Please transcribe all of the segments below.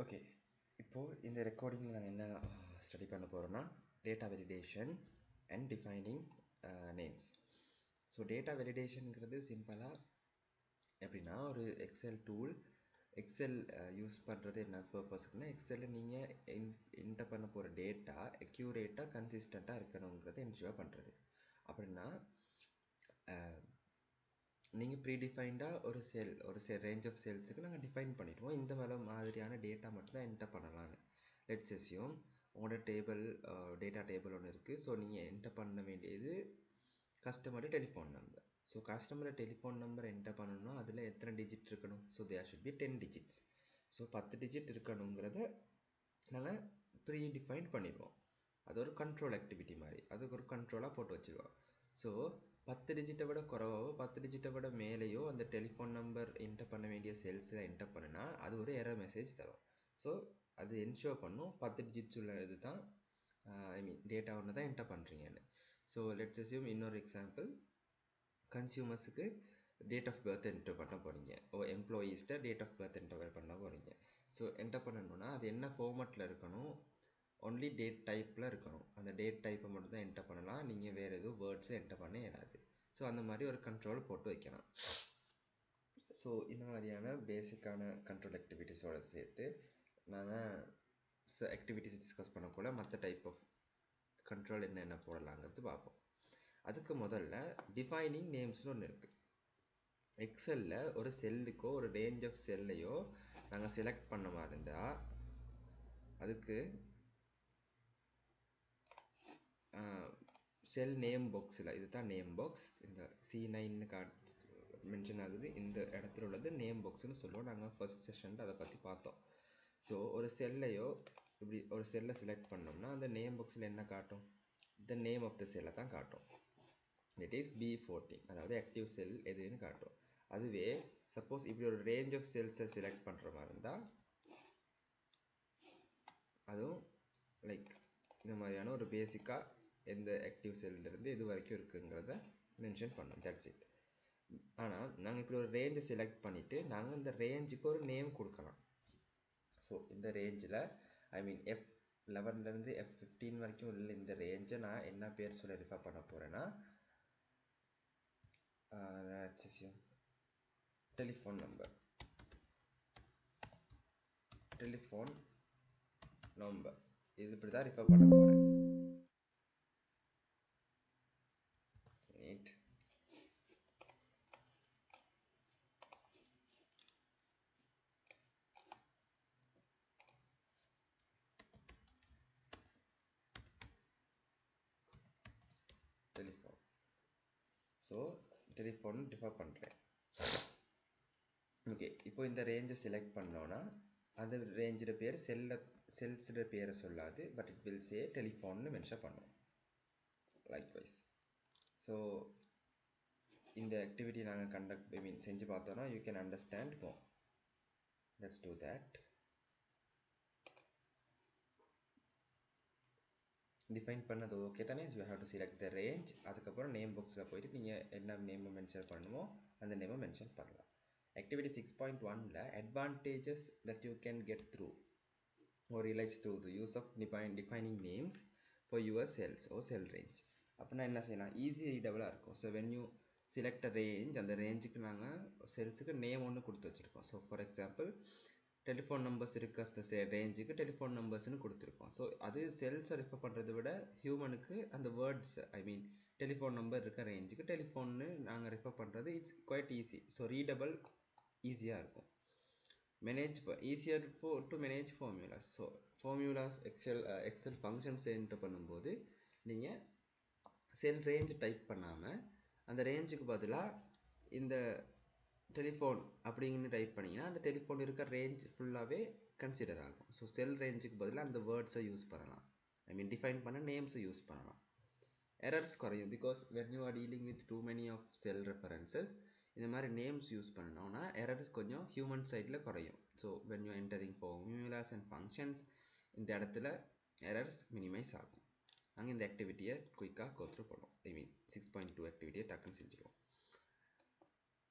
Okay, இப்போது இந்த ரெக்கார்டிங்கில் நாங்கள் என்ன ஸ்டடி பண்ண போகிறோன்னா data validation and defining names. So data வெலிடேஷனுங்கிறது சிம்பிளாக எப்படின்னா, ஒரு எக்ஸல் டூல். எக்ஸல் யூஸ் பண்ணுறது என்ன பர்பஸுக்குன்னா, எக்ஸலில் நீங்கள் என்டர் பண்ண போகிற டேட்டா அக்யூரேட்டாக கன்சிஸ்டண்ட்டாக இருக்கணுங்கிறத என்ஷூர் பண்ணுறது. அப்படின்னா நீங்கள் ப்ரீடிஃபைண்டாக ஒரு ரேஞ்ச் ஆஃப் செல்ஸுக்கு நாங்கள் டிஃபைன் பண்ணிடுவோம். இந்த மாதிரியான டேட்டா மட்டும் தான் என்டர் பண்ணலான்னு. லெட்ஸ் அஸ்யூம் உங்களோட டேட்டா டேபிள் ஒன்று இருக்குது. ஸோ நீங்கள் என்டர் பண்ண வேண்டியது கஸ்டமரோட டெலிஃபோன் நம்பர். ஸோ கஸ்டமரோட டெலிஃபோன் நம்பர் என்டர் பண்ணணும்னா அதில் எத்தனை டிஜிட் இருக்கணும்? So there should be 10 digits. So 10 digit இருக்கணுங்கிறத நாங்கள் ப்ரீடிஃபைன் பண்ணிடுவோம். அது ஒரு கண்ட்ரோல் ஆக்டிவிட்டி மாதிரி, அதுக்கு ஒரு கண்ட்ரோலாக போட்டு வச்சுருவோம். ஸோ 10 டிஜிட்டை விட குறைவாவோ 10 டிஜிட்டை விட மேலேயோ அந்த டெலிஃபோன் நம்பர் என்டர் பண்ண வேண்டிய செல்ஸில் என்டர் பண்ணுனா அது ஒரு எரர் மெசேஜ் தரும். ஸோ அது என்ஷூர் பண்ணும் 10 டிஜிட்ஸ் உள்ள இது தான் டேட்டா ஒன்று தான் என்டர் பண்ணுறீங்கன்னு. ஸோ லெட்ஸ் அஸ்யூம் இன்னொரு எக்ஸாம்பிள், கன்சியூமர்ஸுக்கு டேட் ஆஃப் பர்த் என்டர் பண்ண போகிறீங்க. எம்ப்ளாயீஸ்கிட்ட டேட் ஆஃப் பர்த் என்டர் பண்ண போகிறீங்க. ஸோ என்டர் பண்ணணுன்னா அது என்ன ஃபார்மேட்டில் இருக்கணும்? ஒன்லி டேட் டைப்பில் இருக்கணும். அந்த டேட் டைப்பை மட்டும் தான் என்டர் பண்ணலாம். நீங்கள் வேறு எதுவும் வேர்ட்ஸை என்டர் பண்ண இயலாது. ஸோ அந்த மாதிரி ஒரு கண்ட்ரோல் போட்டு வைக்கலாம். ஸோ இந்த மாதிரியான பேசிக்கான கண்ட்ரோல் ஆக்டிவிட்டீஸோடு சேர்த்து நாங்கள் ஆக்டிவிட்டீஸ் டிஸ்கஸ் பண்ணக்கூட மற்ற டைப் ஆஃப் கண்ட்ரோல் என்னென்ன போடலாங்கிறது பார்ப்போம். அதுக்கு முதல்ல டிஃபைனிங் நேம்ஸ்னு ஒன்று இருக்குது. எக்ஸலில் ஒரு செல்லுக்கோ ஒரு ரேஞ்ச் ஆஃப் செல்லையோ நாங்கள் செலக்ட் பண்ண மாதிரி இருந்தால் அதுக்கு செல் நேம் பாக்ஸில், இது தான் நேம் பாக்ஸ், இந்த C9 மென்ஷன் ஆகுது, இந்த இடத்துல உள்ளது நேம் பாக்ஸ்னு சொல்லுவோம். நாங்கள் ஃபர்ஸ்ட் செஷனில் அதை பற்றி பார்த்தோம். ஸோ ஒரு செல்லையோ இப்படி ஒரு செல்லை செலக்ட் பண்ணோம்னா அந்த நேம் பாக்ஸில் என்ன காட்டும்? த நேம் ஆஃப் த செல்லை தான் காட்டும். தட் இஸ் B14, அதாவது ஆக்டிவ் செல் எதுன்னு காட்டும். அதுவே சப்போஸ் இப்படி ஒரு ரேஞ்ச் ஆஃப் செல்ஸை செலக்ட் பண்ணுற மாதிரி இருந்தால் அதுவும் லைக் இந்த மாதிரியான ஒரு பேசிக்காக எந்த ஆக்டிவ் செல்லிருந்து இது வரைக்கும் இருக்குங்கிறத மென்ஷன் பண்ணோம். That's it. ஆனால் நாங்கள் இப்படி ஒரு ரேஞ்சை செலக்ட் பண்ணிவிட்டு நாங்கள் இந்த ரேஞ்சுக்கு ஒரு நேம் கொடுக்கலாம். ஸோ இந்த ரேஞ்சில் F11லேருந்து F15 வரைக்கும் உள்ள இந்த ரேஞ்சை நான் என்ன பேர் சொல்ல ரெஃபர் பண்ண போகிறேன்னா டெலிஃபோன் நம்பர் இது இப்படி தான் ரெஃபர் பண்ண போகிறேன். டெலிஃபோன். ஸோ டெலிஃபோன் டிஃபர் பண்ணுறேன். ஓகே, இப்போ இந்த ரேஞ்சை செலக்ட் பண்ணோன்னா அந்த ரேஞ்சோட பேர் செல்ஸோட பேரை சொல்லாது, பட் இட் வில் சே டெலிஃபோன்னு மென்ஷன் பண்ணும். லைக்வைஸ். ஸோ இந்த ஆக்டிவிட்டி நாங்கள் செஞ்சு பார்த்தோன்னா you can understand more. Let's do that. Define பண்ணது ஓகே தானே? You have to select the range. அதுக்கப்புறம் நேம் பாக்ஸில் போயிட்டு நீங்கள் என்ன நேமை மென்ஷன் பண்ணணுமோ அந்த நேமை மென்ஷன் பண்ணலாம். ஆக்டிவிட்டி 6.1ல் advantages that you can get through or realize through the use of defining names for your cells or cell range. அப்படின்னா என்ன செய்யலாம்? ஈஸி ரீடபிளாக இருக்கும். So when you select a range, அந்த ரேஞ்சுக்கு நாங்கள் செல்ஸுக்கு நேம் ஒன்று கொடுத்து வச்சுருக்கோம். So for example telephone numbers இருக்க அந்த ரேஞ்சுக்கு டெலிஃபோன் நம்பர்ஸ்னு கொடுத்துருக்கோம். ஸோ அது செல்ஸை ரெஃபர் பண்ணுறதை விட ஹியூமனுக்கு அந்த வேர்ட்ஸ் டெலிஃபோன் நம்பர் இருக்க ரேஞ்சுக்கு டெலிஃபோன்னு நாங்கள் ரெஃபர் பண்ணுறது it's quite easy. So readable ஈஸியாக இருக்கும். Easier to manage formulas. So formulas Excel functions enter பண்ணும்போது நீங்கள் செல் ரேஞ்ச் டைப் பண்ணாமல் அந்த ரேஞ்சுக்கு பதிலாக இந்த டெலிஃபோன் அப்படிங்கன்னு டைப் பண்ணிங்கன்னா அந்த டெலிஃபோன் இருக்க ரேஞ்ச் ஃபுல்லாகவே கன்சிடர் ஆகும். ஸோ செல் ரேஞ்சுக்கு பதிலாக அந்த வேர்ட்ஸை யூஸ் பண்ணலாம். டிஃபைன் பண்ண நேம்ஸை யூஸ் பண்ணலாம். எரர்ஸ் குறையும். Because when you are dealing with too many of cell references இந்த மாதிரி நேம்ஸ் யூஸ் பண்ணோன்னா எரர்ஸ் கொஞ்சம் ஹியூமன் சைடில் குறையும். So when you entering formulas and functions இந்த இடத்துல எரர்ஸ் மினிமைஸ் ஆகும். நாங்கள் இந்த ஆக்டிவிட்டியை குயிக்காக கோத்ரூ பண்ணுவோம். 6.2 ஆக்டிவிட்டியை டக்குன்னு செஞ்சுருவோம்.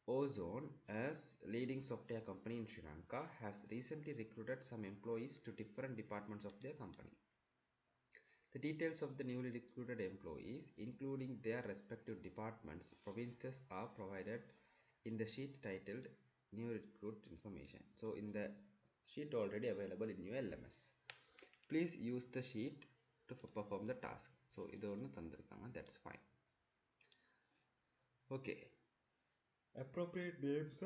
Ozone, as leading software company in Sri Lanka, has recently recruited some employees to different departments of their company. The details of the newly recruited employees, including their respective departments, provinces, are provided in the sheet titled New Recruit Information. So, in the sheet already available in your LMS. Please use the sheet to perform the task. So, இது ஒன்று தந்திருக்காங்க. That's fine. Okay. Appropriate names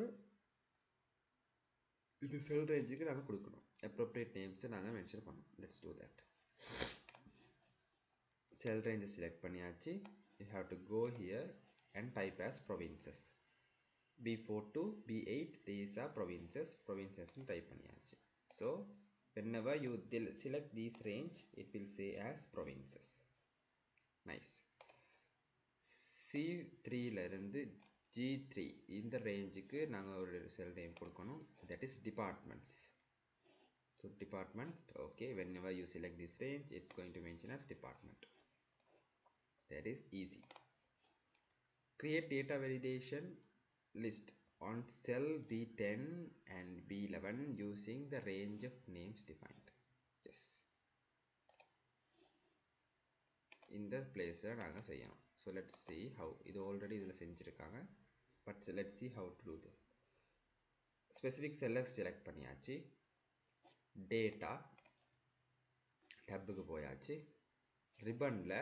இந்த cell range-க்கு நாங்கள் கொடுக்கணும். Appropriate names நாங்கள் mention பண்ணணும். Let's do that. Cell range select பண்ணியாச்சு. You have to go here and type as provinces. B4 to B8, these are provinces. Provinces type பண்ணியாச்சு. So, whenever you select this range, it will say as provinces. Nice. C3 இருந்து G3 இந்த ரேஞ்சுக்கு நாங்கள் ஒரு செல் name கொடுக்கணும். That is departments. So, department, okay, whenever you select this range, it's going to mention as department. That is easy. Create data validation list on cell B10 and B11 using the range of names defined. Yes. In the place நாங்கள் செய்யணும். So let's see how. இது already இதில் செஞ்சிருக்காங்க. But let's see how to do this. Specific cell select பண்ணியாச்சு. Data tabக்கு போயாச்சு. Ribbonல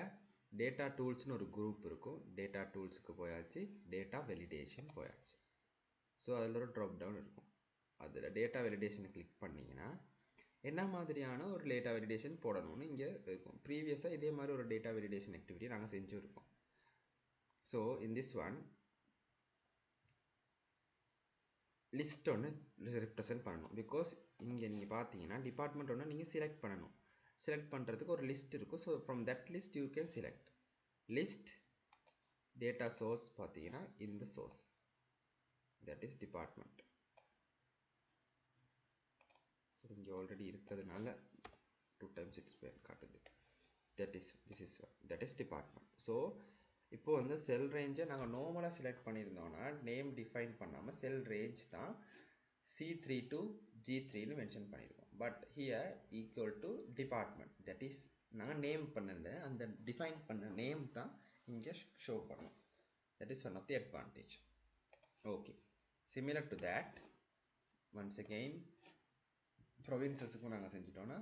data toolsனு ஒரு group இருக்கும். Data toolsக்கு போயாச்சு. Data validation போயாச்சு. ஸோ அதில் ஒரு ட்ராப் டவுன் இருக்கும். அதில் டேட்டா வெலிடேஷனை கிளிக் பண்ணிங்கன்னா என்ன மாதிரியான ஒரு டேட்டா வெலிடேஷன் போடணும்னு இங்கே இருக்கும். ப்ரீவியஸாக இதே மாதிரி ஒரு டேட்டா வெலிடேஷன் ஆக்டிவிட்டி நாங்கள் செஞ்சுருக்கோம். So in this one list ஒன்று ரெப்ரசன்ட் பண்ணணும். பிகாஸ் இங்கே நீங்கள் பார்த்தீங்கன்னா டிபார்ட்மெண்ட் ஒன்று நீங்கள் செலக்ட் பண்ணணும். செலக்ட் பண்ணுறதுக்கு ஒரு லிஸ்ட் இருக்கும். So from that list you can select list data source. பார்த்தீங்கன்னா இந்த source that is department. So இங்கே ஆல்ரெடி இருக்கிறதுனால 2 times explain காட்டுது. That is department. ஸோ இப்போ வந்து செல் ரேஞ்சை நாங்கள் நார்மலாக செலக்ட் பண்ணியிருந்தோம்னா நேம் டிஃபைன் பண்ணாமல் செல் ரேஞ்ச் தான் C3 to G3ன்னு மென்ஷன் பண்ணியிருக்கோம். But here equal to department. That is நாங்கள் நேம் பண்ணல, அந்த டிஃபைன் பண்ண நேம் தான் இங்கே ஷோ பண்ணும். That is one of the advantage. Okay. Similar to that, once again, provinces-க்கு நாங்கள் செஞ்சிட்டோம்னா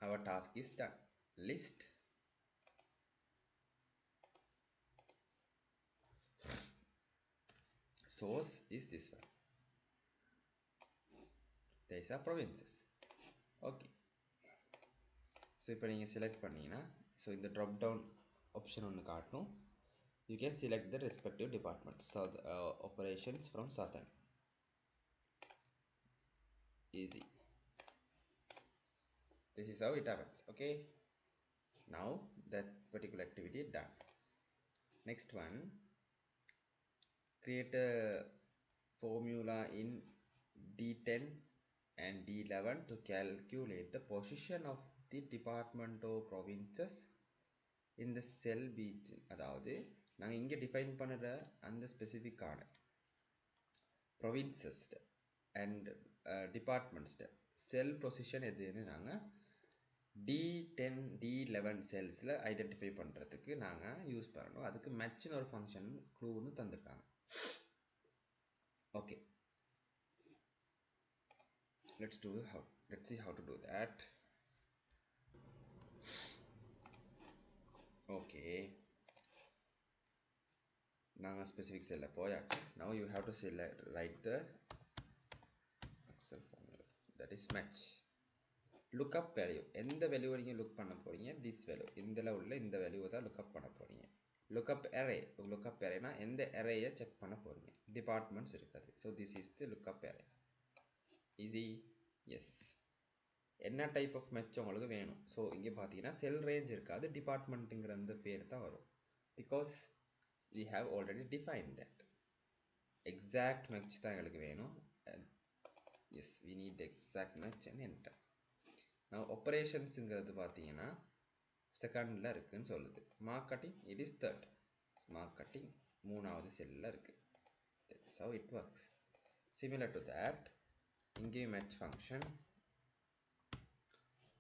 our task is done. List source is this one. These are provinces. Okay. So இப்போ நீங்கள் செலக்ட் பண்ணீங்கன்னா ஸோ இந்த ட்ராப் டவுன் ஆப்ஷன் ஒன்று காட்டணும். You can select the respective departments. So operations from southern. Easy. This is how it happens. Okay. Now that particular activity done. Next one. Create a formula in D10 and D11 to calculate the position of the department or provinces in the cell B. அதாவது நாங்கள் இங்கே define பண்ணுற அந்த ஸ்பெசிஃபிக்கான provinces and departments cell position எதுன்னு நாங்கள் D10 D11 செல்ஸில் identify பண்ணுறதுக்கு நாங்கள் யூஸ் பண்ணணும். அதுக்கு மேட்ச்னு ஒரு ஃபங்க்ஷன் க்ளூன்னு தந்திருக்காங்க. Okay, let's see how to do that. Okay, நாங்கள் ஸ்பெசிஃபிக் செல்லில் போயாச்சு. Now you have to write the Excel formula, that is match. Lookup value, எந்த வேல்யூவை நீங்கள் லுக் பண்ண போகிறீங்க, திஸ் வேல்யூ, இதில் உள்ள இந்த வேல்யூவை தான் லுக்கப் பண்ண போகிறீங்க. லுக்கப் அரேனா எந்த அரேயை செக் பண்ண போகிறீங்க. டிபார்ட்மெண்ட்ஸ் இருக்காது. So this is the lookup array. Easy. Yes. என்ன டைப் ஆஃப் மேட்ச் உங்களுக்கு வேணும். ஸோ இங்கே பார்த்தீங்கன்னா செல் ரேஞ்ச் இருக்காது, டிபார்ட்மெண்ட்டுங்கிற அந்த பேர் தான் வரும். Because we have already defined that. Exact match தான் எங்களுக்கு வேணும். Yes, we need the exact match and enter. Now operationsங்கிறது பார்த்தீங்கன்னா செகண்டில் இருக்குன்னு சொல்லுது. Marketing it is third. Marketing 3வது செல்லில் இருக்குது. That's how it works. Similar to that, in give match function,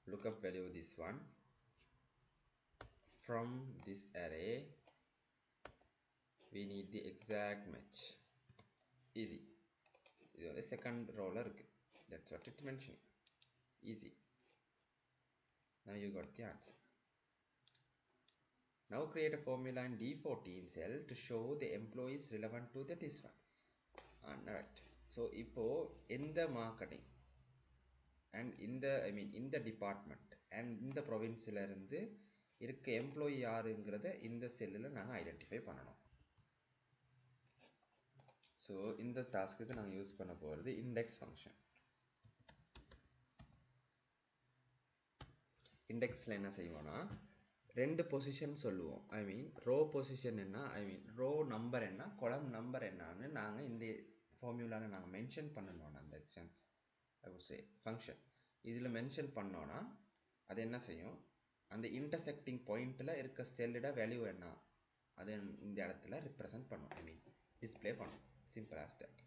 lookup value this one, from this array we need the exact match. Easy. The second roller, that's what it mentioned. Easy. Now you got the answer. Now create a formula in D14 cell to show the employees relevant to this one. Alright. So இப்போ in the marketing and in the department and in the province ல இருந்து இருக்க employee யாருங்கிறத இந்த செல்லில் நாங்கள் identify பண்ணணும். So இந்த டாஸ்க்குக்கு நாங்கள் யூஸ் பண்ண போகிறது இண்டெக்ஸ் ஃபங்க்ஷன். இண்டெக்ஸில் என்ன செய்வோம்னா ரெண்டு பொசிஷன் சொல்லுவோம். ரோ பொசிஷன் என்ன, ரோ நம்பர் என்ன, கொலம் நம்பர் என்னன்னு நாங்கள் இந்த ஃபார்முலாவில் நாங்கள் மென்ஷன் பண்ணணும். அந்த ஃபங்க்ஷன் இதில் மென்ஷன் பண்ணோன்னா அது என்ன செய்யும், அந்த இன்டர்செக்டிங் பாயிண்டில் இருக்க செல்லோட வேல்யூ என்ன அது இந்த இடத்துல ரிப்ரசன்ட் பண்ணும், டிஸ்பிளே பண்ணும். Simple as that.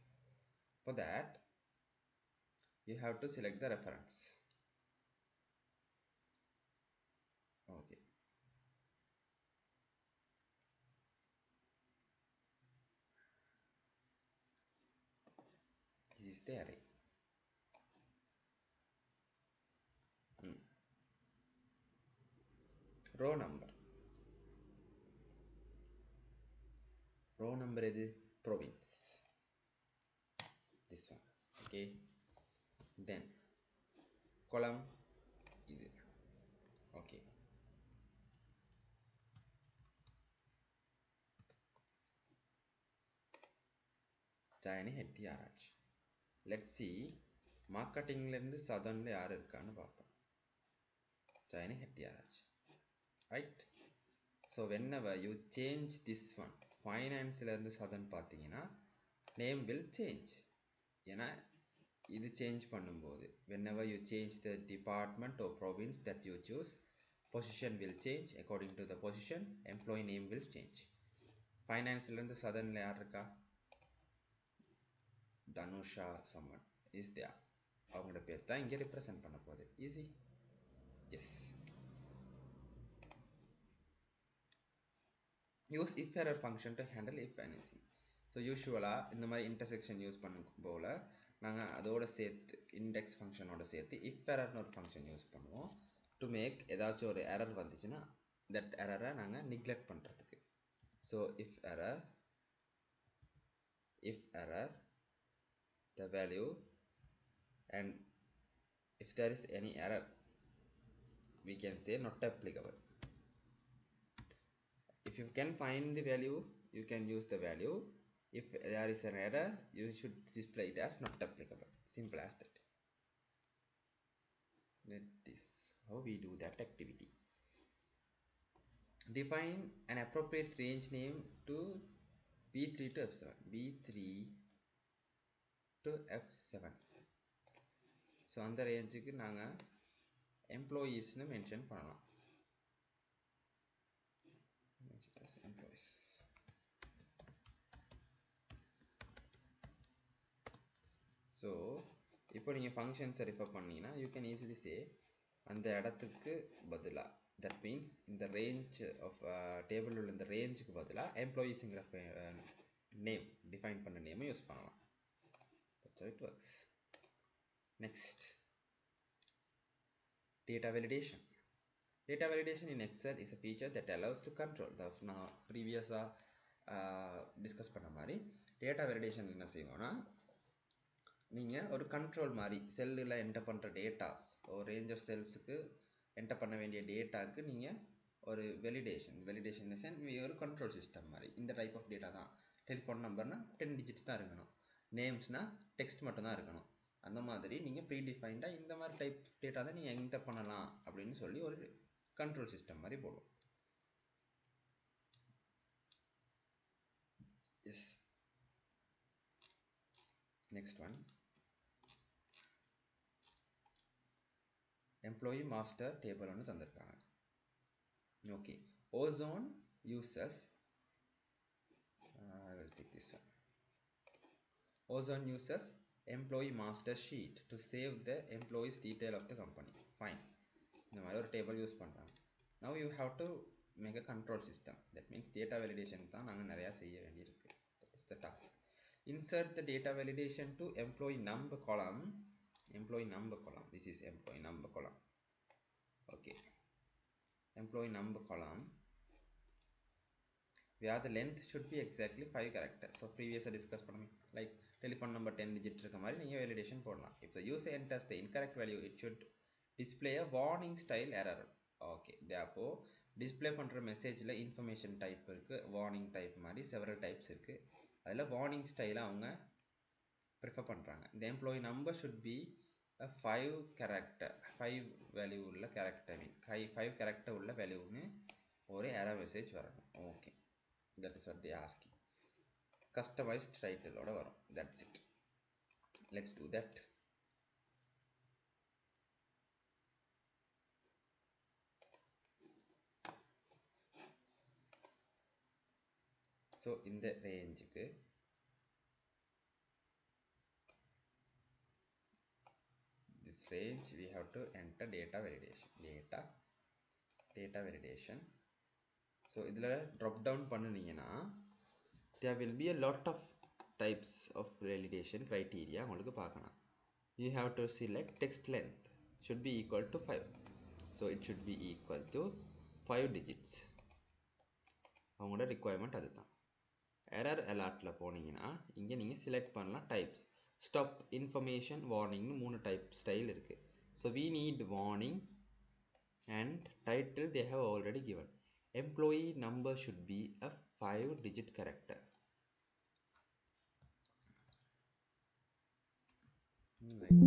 For that you have to select the reference. Okay. This is the array. Row number. Row number is province. This one. Okay. Then column இது. Okay. Joinee ஹெட்டி ஆராய்ச்சி. Let's see மார்க்கெட்டிங்லேருந்து சதனில் யார் இருக்கான்னு பார்ப்போம். Joinee ஹெட்டி ஆராய்ச்சி. Right. So whenever you change this one, ஃபைனான்ஸ்லேருந்து Sathan பார்த்தீங்கன்னா name will change. ஏன்னா இது change பண்ணும்போது whenever you change the department or province that you choose, position will change. According to the position, employee name will change. ஃபைனான்ஸ்லேருந்து சதனில் யார் இருக்கா, தனுஷா someone is there. அவங்களோட பேர் தான் இங்கே ரிப்ரசன்ட் பண்ண போகுது. Easy. Yes. Use if error function to handle if anything. So யூஸ்வலாக இந்த மாதிரி இன்டர்செக்ஷன் யூஸ் பண்ணும் போல் நாங்கள் அதோட சேர்த்து இண்டெக்ஸ் ஃபங்க்ஷனோட சேர்த்து if errorனு ஒரு ஃபங்க்ஷன் யூஸ் பண்ணுவோம். டு மேக் ஏதாச்சும் ஒரு எரர் வந்துச்சுன்னா தட் எரரை நாங்கள் நிக்லெக்ட் பண்ணுறதுக்கு. So if error the value, and if there is any error we can say not applicable. If you can find the value, you can use the value. If there is an error, you should display it as not applicable. Simple as that. That is how we do that activity. Define an appropriate range name to B3 to F7. B3 to F7. So அந்த ரேஞ்சுக்கு நாங்கள் எம்ப்ளாயீஸ்னு mention பண்ணலாம். Employees. So இப்போ நீங்கள் ஃபங்க்ஷன்ஸை refer பண்ணிங்கன்னா you can easily சே அந்த இடத்துக்கு பதிலாக, தட் மீன்ஸ் இந்த ரேஞ்ச் ஆஃப் டேபிள் உள்ள இந்த ரேஞ்சுக்கு பதிலாக எம்ப்ளாயீஸுங்கிற நேம் டிஃபைன் பண்ண நேமை யூஸ் பண்ணலாம். That's how it works. Next, data validation. Data validation in Excel is a feature that allows to control the நான் ப்ரீவியஸாக டிஸ்கஸ் பண்ண மாதிரி டேட்டா வெலிடேஷன் என்ன செய்வோன்னா, நீங்கள் ஒரு கண்ட்ரோல் மாதிரி செல்லில் என்டர் பண்ணுற டேட்டாஸ், ஒரு ரேஞ்ச் ஆஃப் செல்ஸுக்கு என்டர் பண்ண வேண்டிய டேட்டாவுக்கு நீங்கள் ஒரு வெலிடேஷன் ஒரு கண்ட்ரோல் சிஸ்டம் மாதிரி. இந்த டைப் ஆஃப் டேட்டா தான். டெலிஃபோன் நம்பர்னால் 10 டிஜிட்ஸ் தான் இருக்கணும், நேம்ஸ்னால் டெக்ஸ்ட் மட்டும் தான் இருக்கணும். அந்த மாதிரி நீங்கள் ப்ரீடிஃபைண்டாக இந்த மாதிரி டைப் டேட்டா தான் நீங்கள் என்டர் பண்ணலாம் அப்படின்னு சொல்லி ஒரு கண்ட்ரோல் சிஸ்டம் மாதிரி போடுவோம். Yes. Next one, employee master table ஒன்று தந்திருக்காங்க. Okay, ozone uses, I will take this one. Ozone uses employee master sheet to save the employees detail of the company. Fine. இந்த மாதிரி ஒரு டேபிள் யூஸ் பண்ணுறாங்க. Now you have to make a control system. That means data validation தான் நாங்கள் நிறையா செய்ய வேண்டியிருக்கு. That is the task. Insert the data validation to employee number column. Employee number column. This is employee number column. Okay. Employee number column where the length should be exactly 5 characters. So previous discuss பண்ணோமே, like telephone number 10 digit இருக்க மாதிரி நீங்கள் validation போடலாம். If the user enters the incorrect value, it should display a warning style error. Okay, therefore display பண்ணுற மெசேஜில் information type இருக்குது, warning type மாதிரி several types இருக்குது. அதில் வார்னிங் ஸ்டைலை அவங்க ப்ரிஃபர் பண்ணுறாங்க. The employee number should be a 5 character, 5 value உள்ள கேரக்டர், மீன் 5 கேரக்டர் உள்ள வேல்யூன்னு ஒரு error மெசேஜ் வரணும். Okay, that is what they asking. Customized title oda varum. That's it. Let's do that. So in the range ku this range we have to enter data validation. So idhula drop down pannuningena there will be a lot of types of validation criteria ungalku paakalam. You have to select text length should be equal to 5. So it should be equal to 5 digits. அவங்களோட requirement அதுதான். Error alertல போனீங்கன்னா இங்கே நீங்கள் select பண்ணலாம் types. Stop, information, warning னு 3 type style இருக்கு. So we need warning and title they have already given. Employee number should be a 5 digit character. Like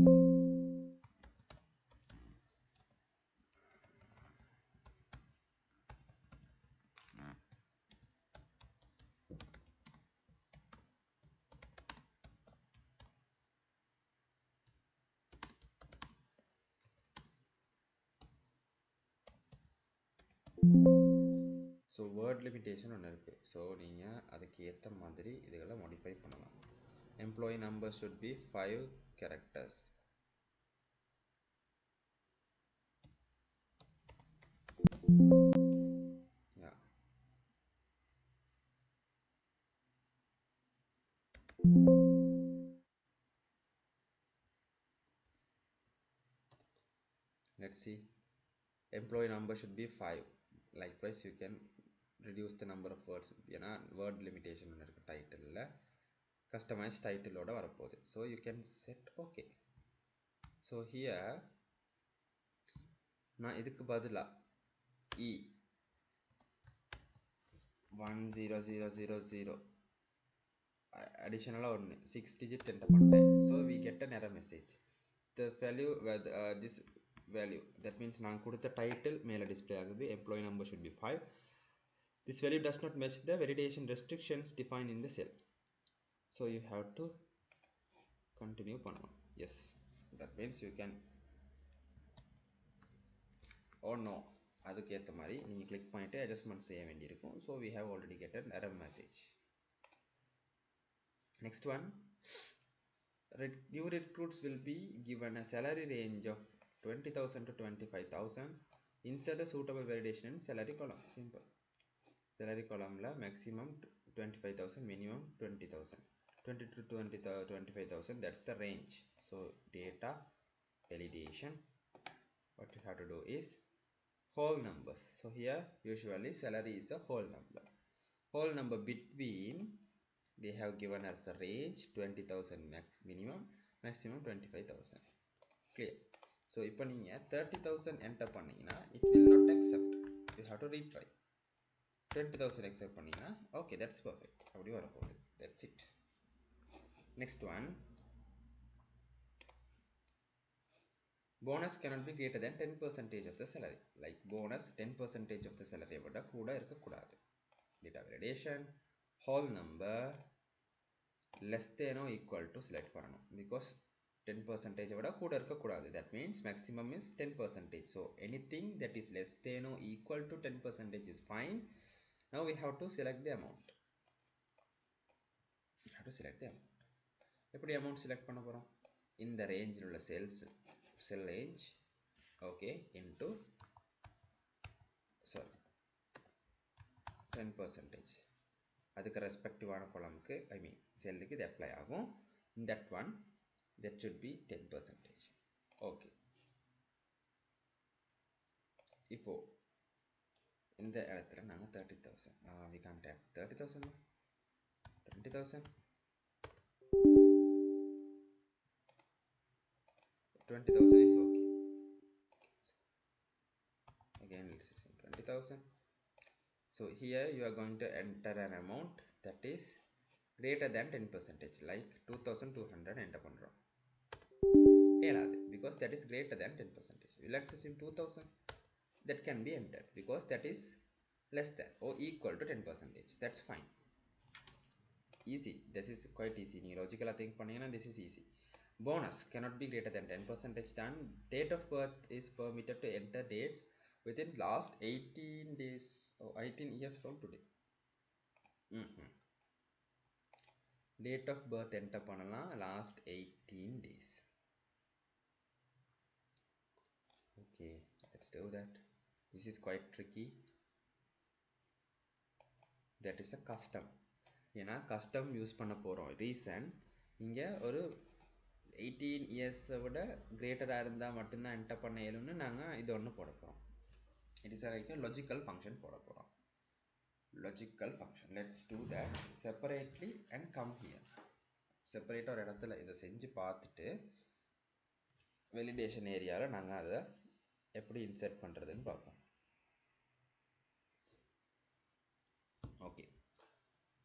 so word limitation ஒன்று இருக்குது. ஸோ நீங்கள் அதுக்கு ஏற்ற மாதிரி இதுகளை மாடிஃபை பண்ணலாம். Employee number should be 5 characters. Yeah. Let's see. Employee number should be 5. Likewise you can reduce the number of words. ஏன்னா word limitation ஒன்று இருக்குது டைட்டிலில். Customize டைட்டிலோட வரப்போகுது. So you can set okay. So here நான் இதுக்கு பதிலாக E 10000 additional ஒன்று 6 digit enter பண்ணிட்டேன். So we get an error message. The value this value, that means நான் கொடுத்த title மேலே display ஆகுது. Employee number should be 5. This value does not match the validation restrictions defined in the cell. So you have to continue பண்ணணும். Yes, that means you can or no, அதுக்கு ஏற்ற மாதிரி நீங்கள் click பண்ணிவிட்டு adjustment செய்ய வேண்டியிருக்கும். So we have already get an error message. Next one, new recruits will be given a salary range of 20,000 to 25,000. Insert a suitable validation in salary column. Simple. Salary column la maximum 25,000, minimum 20,000. 20 to 25,000, that's the range. So data validation, what you have to do is whole numbers. So here usually salary is a whole number. Whole number between they have given us a range 20,000 max minimum, maximum 25,000. Clear? So இப்போ நீங்கள் 30,000 enter பண்ணீங்கன்னா it will not accept. You have to retry. 20,000 accept பண்ணீங்கன்னா okay, that's perfect. அப்படி வரப்போகுது. That's it. Next one, bonus cannot be greater than 10% of the salary. Like bonus 10% of the salary விட கூட இருக்கக்கூடாது. Data validation, whole number less than or equal to select பண்ணணும். Because 10% விட கூட இருக்கக்கூடாது. That means maximum is 10%. So anything that is less than or equal to 10% is fine. Now we have to select the amount. எப்படி amount select பண்ண போகிறோம்? இந்த ரேஞ்சில் உள்ள cells cell range okay into sorry 10% அதுக்கு ரெஸ்பெக்டிவான columnக்கு I mean செல்லுக்கு இது apply ஆகும். that one that should be 10%. okay இப்போ இந்த இடத்துல நாங்கள் 30,000 we can't add 30,000 20,000 20,000 is okay. Again let's say 20,000. So here you are going to enter an amount that is greater than 10%, like 2,200 enter பண்றோம். ஏறாது because that is greater than 10%. Let's assume 2,000. That can be entered because that is less than or equal to 10%. That's fine. Easy. This is quite easy. நீங்க logically think பண்ணீங்கன்னா this is easy. Bonus cannot be greater than 10% done. Date of birth is permitted to enter dates within last 18 days or 18 years from today. Date of birth enter பண்ணலாம் last 18 days. Okay, let's do that. This is quite tricky. That is a custom. ஏன்னா custom use பண்ண போகிறோம். Reason இங்கே ஒரு 18 இயர்ஸை விட கிரேட்டராக இருந்தால் மட்டும்தான் enter பண்ண இயலும்னு நாங்கள் இது ஒன்று போட போகிறோம். It is like logical function போட போகிறோம். Logical function let's do that separately and come here. செப்பரேட்டாக ஒரு இடத்துல இதை செஞ்சு பார்த்துட்டு வெலிடேஷன் ஏரியாவில் நாங்கள் அதை எப்படி இன்சர்ட் பண்ணுறதுன்னு பார்ப்போம். ஓகே,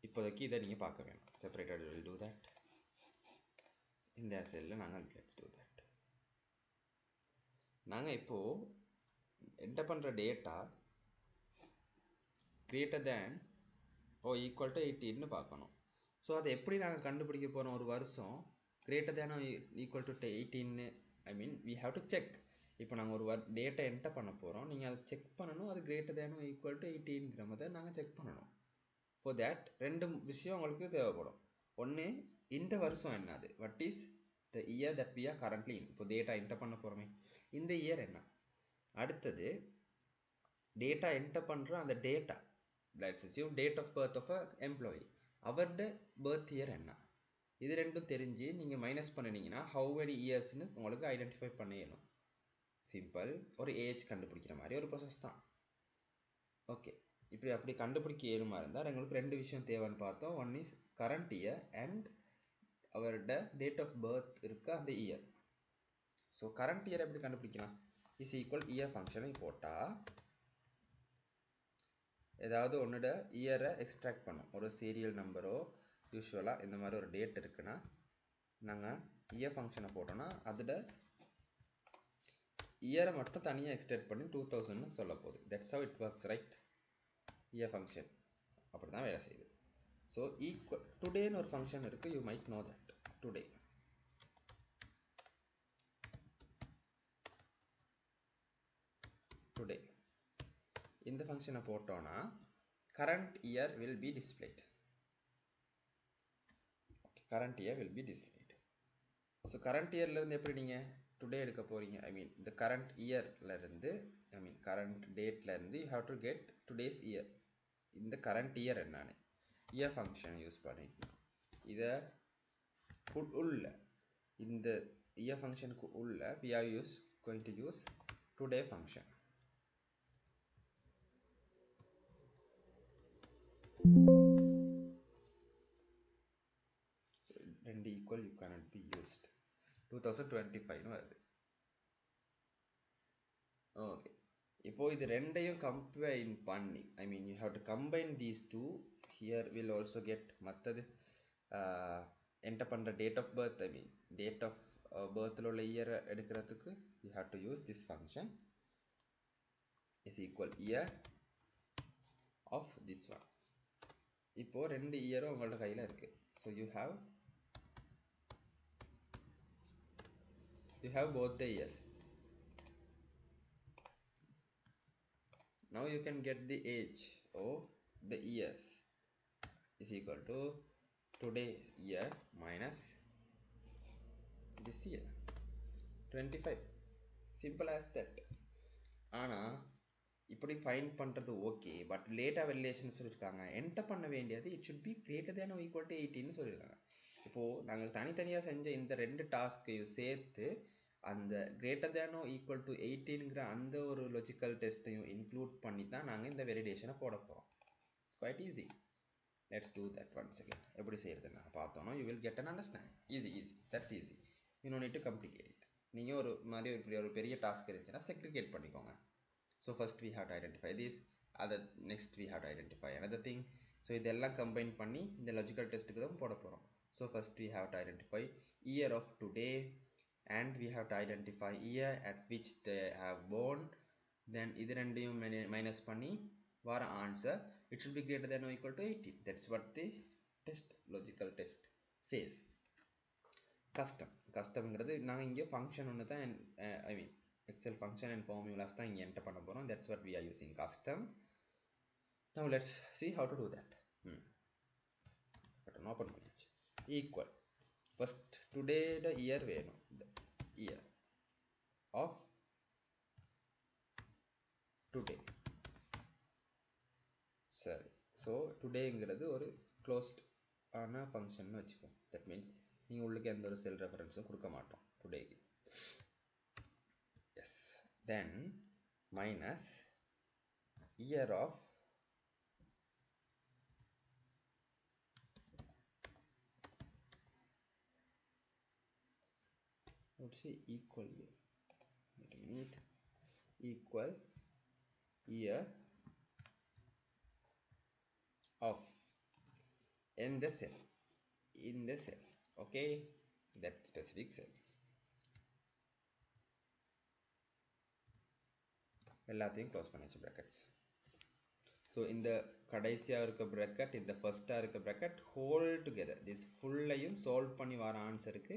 இப்போதைக்கு இதை நீங்கள் பார்க்க வேணும். Separated will do that. இந்த செல்லில் நாங்கள் லெட்ஸ் டூ தட். நாங்கள் இப்போது என்டர் பண்ணுற data greater than or equal to 18ன்னு பார்க்கணும். ஸோ அதை எப்படி நாங்கள் கண்டுபிடிக்க போகிறோம்? ஒரு வருஷம் கிரேட்டர் தேன் ஈக்குவல் டு 18ன்னு I mean we have to check. இப்போ நாங்கள் ஒரு டேட்டா என்டர் பண்ண போகிறோம். நீங்கள் அதை செக் பண்ணணும். அது கிரேட்டர் தேனும் ஈக்குவல் டு 18ங்கிற மாதிரி நாங்கள் செக் பண்ணணும். ஃபார் தேட் ரெண்டு விஷயம் உங்களுக்கு தேவைப்படும். ஒன்று, இந்த வருஷம் என்னது, what is the year that we are currently in. இப்போ டேட்டா என்டர் பண்ண போகிறோமே, இந்த இயர் என்ன. அடுத்தது டேட்டா என்டர் பண்ணுற அந்த data, let's assume date of birth of a employee, அவரோட பர்த் இயர் என்ன. இது ரெண்டும் தெரிஞ்சு நீங்கள் மைனஸ் பண்ணினீங்கன்னா ஹவு மெனி இயர்ஸ்னு உங்களுக்கு ஐடென்டிஃபை பண்ணிடணும். சிம்பிள். ஒரு ஏஜ் கண்டுபிடிக்கிற மாதிரி ஒரு ப்ராசஸ் தான். ஓகே, இப்படி அப்படி கண்டுபிடிக்க ஏழுமா இருந்தால் எங்களுக்கு ரெண்டு விஷயம் தேவைன்னு பார்த்தோம். One is current year and அவரோட டேட் ஆஃப் பர்த் இருக்க அந்த இயர். ஸோ கரண்ட் இயர் எப்படி கண்டுபிடிக்கலாம்? இஸ் ஈக்குவல் இயர் ஃபங்க்ஷனை போட்டால் ஏதாவது ஒன்னோட இயரை எக்ஸ்ட்ராக்ட் பண்ணும். ஒரு சீரியல் நம்பரோ யூஸ்வலாக இந்த மாதிரி ஒரு டேட் இருக்குன்னா நாங்கள் இயர் ஃபங்க்ஷனை போட்டோன்னா அதோட இயரை மட்டும் தனியாக எக்ஸ்ட்ராக்ட் பண்ணி 2000ன்னு சொல்ல போகுது. That's how it works, right? Year function அப்படி தான் வேலை செய்யுது. ஸோ ஈக்குவல் டுடேன்னு ஒரு ஃபங்க்ஷன் இருக்குது. You might know that. Today இந்த ஃபங்க்ஷனை போட்டோன்னா current year will be displayed. Okay, current year will be displayed. So current இயர்லேருந்து எப்படி நீங்கள் டுடே எடுக்க போகிறீங்க? ஐ மீன் இந்த கரண்ட் இயர்லேருந்து ஐ மீன் கரண்ட் டேட்லேருந்து you have to get today's year. இந்த கரண்ட் இயர் என்னன்னு இயர் ஃபங்க்ஷன் யூஸ் பண்ணி இதை உள்ள இந்த இயர் ஃபங்க்ஷனுக்கு உள்ள we are going to use today function. So ரெண்டு equal you cannot be used. 2025 வருது. ஓகே, இப்போ இது ரெண்டையும் கம்பைன் பண்ணி I mean you have to combine these two. Here will also get மற்றது என்டர் பண்ணுற date of birth I mean date of பர்த்தில் உள்ள இயரை எடுக்கிறதுக்கு you have to use this function is equal year of this one. இப்போது ரெண்டு இயரும் உங்களோட கையில் இருக்குது. So you have both the years. Now you can get the age or the years is equal to today's year minus is here 25, simple as that. ஆனால் இப்படி fine பண்ணுறது okay, but லேட்டாக வெலிடேஷன் சொல்லியிருக்காங்க. என்டர் பண்ண வேண்டியது it should be greater than equal to 18 சொல்லியிருக்காங்க. இப்போது நாங்கள் தனித்தனியாக செஞ்ச இந்த 2 டாஸ்க்கையும் சேர்த்து அந்த கிரேட்டர் தேனோ ஈக்குவல் டு 18ங்கிற அந்த ஒரு லாஜிக்கல் டெஸ்ட்டையும் இன்க்ளூட் பண்ணி தான் நாங்கள் இந்த வெலிடேஷனை போட போகிறோம். It's quite easy. Let's do that once again. எப்படி செய்கிறதுங்க பார்த்தோன்னா you will get an understanding. Easy, that's easy. You no need to complicate it. நீங்கள் ஒரு மாதிரி ஒரு பெரிய டாஸ்க் இருந்துச்சுன்னா செக்ரிகேட் பண்ணிக்கோங்க. So first we have to identify this, next we have to identify another thing. So இதெல்லாம் combine பண்ணி இந்த லாஜிக்கல் டெஸ்ட்டுக்கு தான் போட போகிறோம். So first we have to identify year of today and we have to identify year at which they have born. Then இது ரெண்டையும் minus பண்ணி வர answer it should be greater than or equal to 18. That's what the logical test says. கஸ்டம்ங்கிறது நாங்கள் இங்கே function ஒன்று தான் ஐ மீன் Excel function and formulas தான் இங்கே என்டர் பண்ண போகிறோம். That's what we are using, custom. Now let's see how to do that. Button open பண்ணியாச்சு. Equal. First today the year வேணும். The year of today. சரி. ஸோ டுடேங்கிறது ஒரு க்ளோஸ்ட் ஆன function வச்சுக்கோம். தட் மீன்ஸ் நீங்கள் உள்ளுக்கு எந்த ஒரு செல் ரெஃபரன்ஸும் கொடுக்க மாட்டோம் டுடேக்கு. Yes. Then minus year of let's say equal year. Wait a minute. Equal year of in the cell. Okay, that specific cell. எல்லாத்தையும் க்ளோஸ் பண்ணிச்சு brackets. ஸோ இந்த கடைசியாக இருக்க bracket, இந்த ஃபர்ஸ்ட்டாக இருக்க bracket ஹோல் டுகெதர் திஸ் ஃபுல்லையும் சால்வ் பண்ணி வர ஆன்சருக்கு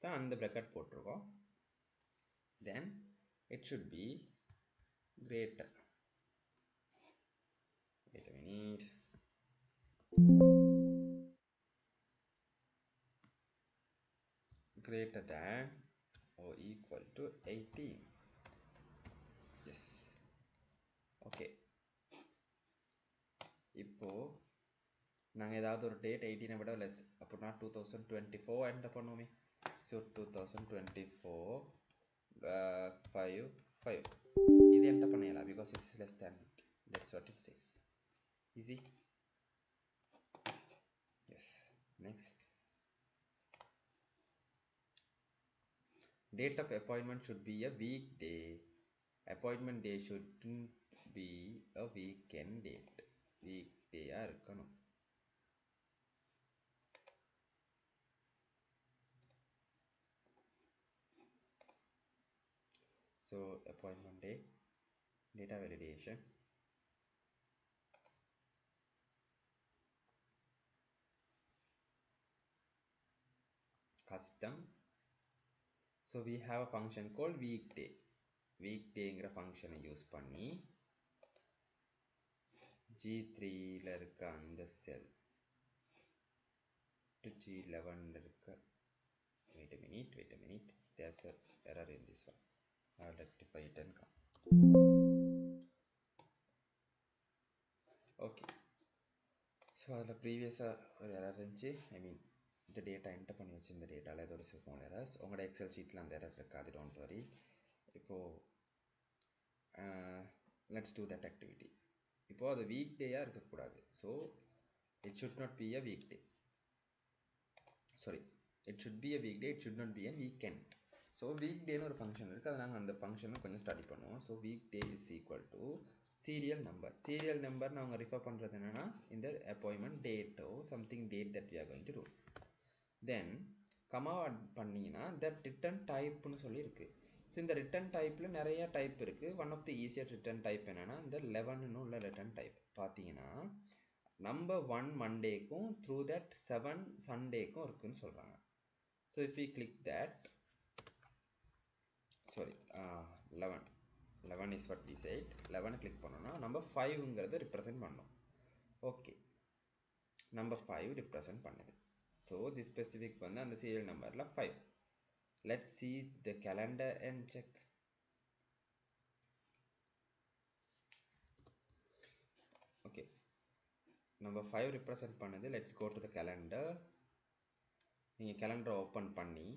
தான் அந்த bracket போட்டிருக்கோம். Then it should be greater. Wait a minute. Greater than or equal to 18. Yes. Okay. இப்போது நாங்கள் ஏதாவது ஒரு டேட் 18 விட லெஸ் அப்படின்னா 2024 என்டர் பண்ணுவோமே. ஸோ 2024 5 இது என்டர் பண்ணிடலாம் because it's less than it. That's what it says. Easy. Yes. Next date of appointment should be a weekday. Appointment day shouldn't be a weekend date. Weekday-ஆ இருக்கணும். So appointment day, data validation, custom. So we have a function called weekday. Weekdayங்கிற ஃபங்க்ஷனை use பண்ணி G3ல இருக்க அந்த செல் to G11ல இருக்க wait a minute, there's a error in this one. I'll rectify it and come. Okay. So அதில் ப்ரீவியஸாக ஒரு error இருந்துச்சு. ஐ mean இந்த டேட்டா என்டர் பண்ணி வச்சு இந்த டேட்டாவில் ஏதோ ஒரு ஸ்மால் எரர்ஸ். உங்களோட எக்ஸல் ஷீட்டில் அந்த எரர் இருக்காது, டோன்ட் வரி. இப்போது லெட்ஸ் டூ தட் ஆக்டிவிட்டி. இப்போது அது வீக் டேயாக இருக்கக்கூடாது. So it should not be a weekday. Sorry, it should be a weekday, it should not be a weekend. So வீக் டேன்னு ஒரு ஃபங்க்ஷன் இருக்குது, அது நாங்கள் அந்த ஃபங்க்ஷனை கொஞ்சம் ஸ்டடி பண்ணுவோம். So weekday is equal to serial number அவங்க ரெஃபர் பண்ணுறது என்னென்னா இந்த அப்பாயின்மெண்ட் டேட்டோ something date that we are going to do. Then comma பண்ணிங்கன்னா தட் ரிட்டன் டைப்னு சொல்லியிருக்கு. ஸோ இந்த ரிட்டன் டைப்பில் நிறைய டைப் இருக்குது. One of the easiest return type என்னென்னா இந்த 11ன்னு உள்ள ரிட்டன் டைப். பார்த்தீங்கன்னா நம்பர் 1 மண்டேக்கும் த்ரூ தட் 7 சண்டேக்கும் இருக்குதுன்னு சொல்கிறாங்க. So if you click that, sorry 11 is what we said. 11 click பண்ணோம்னா நம்பர் 5ங்கிறது represent பண்ணும். ஓகே, நம்பர் 5 represent பண்ணுது. ஸோ தி ஸ்பெசிஃபிக் வந்து அந்த சீரியல் நம்பரில் 5. Let's see the calendar and check. Okay, number 5 represent பண்ணுது. Let's go to the calendar. நீங்கள் calendar open பண்ணி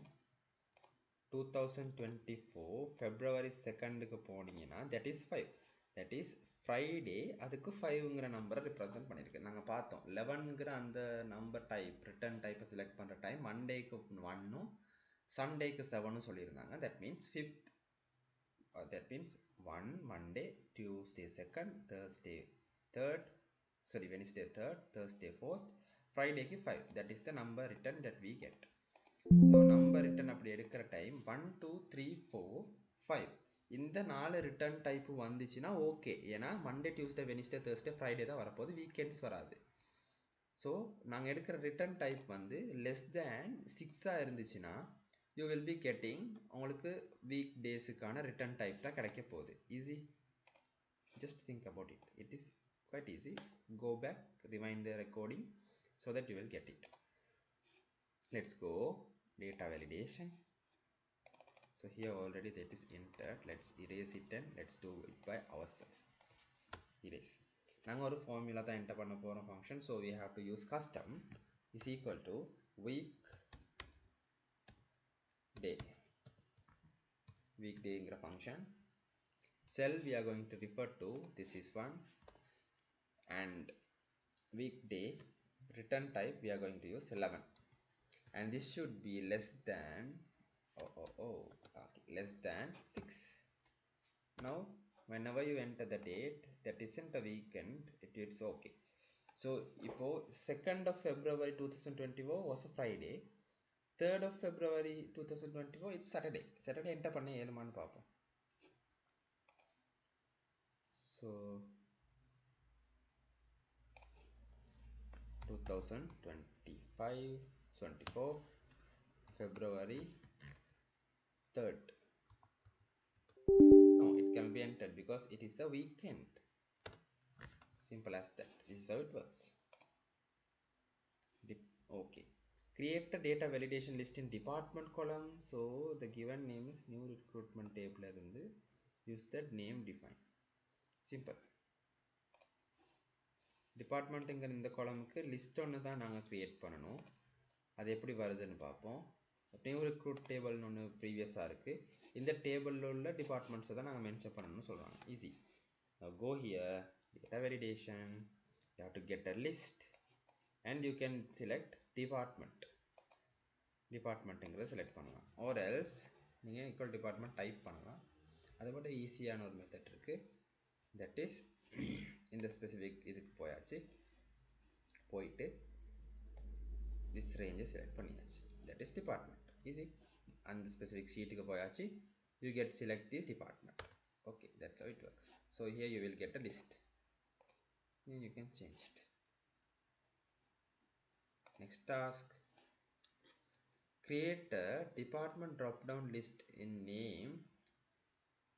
2024 February 2க்கு போனீங்கன்னா that is 5. That is Friday அதுக்கு 5ங்கிற நம்பரை represent பண்ணியிருக்கு. நாங்கள் பார்த்தோம் 11ங்கிற அந்த நம்பர் டைப் ரிட்டர்ன் டைப்பை செலக்ட் பண்ணுற டைம் மண்டேக்கு 1ம் சண்டேக்கு 7ம் சொல்லியிருந்தாங்க. That means 5th. That means 1 Monday, Tuesday 2nd, Thursday 3rd, sorry Wednesday 3rd, Thursday 4th, Friday 5. That is the number written that we get. So number written அப்படி எடுக்கிற time 1 2 3 4 5. இந்த 4 return type வந்துச்சுன்னா okay. ஏன்னா Monday Tuesday Wednesday Thursday Friday தான் வரப்போகுது, weekends வராது. So நாங்கள் எடுக்கிற ரிட்டர்ன் டைப் வந்து லெஸ் தேன் 6ஆக இருந்துச்சுன்னா you will be getting உங்களுக்கு வீக் டேஸுக்கான ரிட்டர்ன் டைப் தான் கிடைக்க போகுது. Easy, just think about it. It is quite easy. Go back, rewind the recording so that you will get it. Let's go data validation. So here already that is entered. Let's erase it and let's do it by ourselves. Erase. நாங்கள் ஒரு formula தான் enter பண்ண போகிறோம் function. So we have to use custom is equal to week day. Weekday function. Cell we are going to refer to, this is one, and weekday return type we are going to use 11, and this should be less than less than 6. Now whenever you enter the date that isn't a weekend, it's okay. So ipo 2nd of February 2024 was a Friday, 3rd of February 2024 it's Saturday enter பண்ண ஏழுமான்னு பார்ப்போம். So 2024 February 3rd. No, it can be entered because it is a weekend. Simple as that. This is how it works. Okay. Create a data validation list in department column. So the given name is new recruitment table. Use that name define. Simple. டிபார்ட்மெண்ட்டுங்கிற இந்த காலமுக்கு list ஒன்று தான் நாங்கள் create பண்ணணும். அது எப்படி வருதுன்னு பார்ப்போம். New recruit டேபிள்னு ஒன்று ப்ரீவியஸாக இருக்குது. இந்த டேபிளில் உள்ள டிபார்ட்மெண்ட்ஸை தான் நாங்கள் மென்ஷன் பண்ணணும்னு சொல்கிறாங்க. Easy. Go here, data validation, you have to get a list and you can select டிபார்ட்மெண்ட்டுங்கிறத செலக்ட் பண்ணலாம். ஆர் எல்ஸ் நீங்கள் ஈக்குவல் டிபார்ட்மெண்ட் டைப் பண்ணலாம். அதை விட ஈஸியான ஒரு மெத்தட் இருக்குது. தட் இஸ் இந்த ஸ்பெசிஃபிக் இதுக்கு போயிட்டு this range செலக்ட் பண்ணியாச்சு. that is department. easy. அந்த ஸ்பெசிஃபிக் ஷீட்டுக்கு போயாச்சு, you get select this department. okay, that's how it works. So here you will get a list, then you can change it. Next task, create a department drop down list in name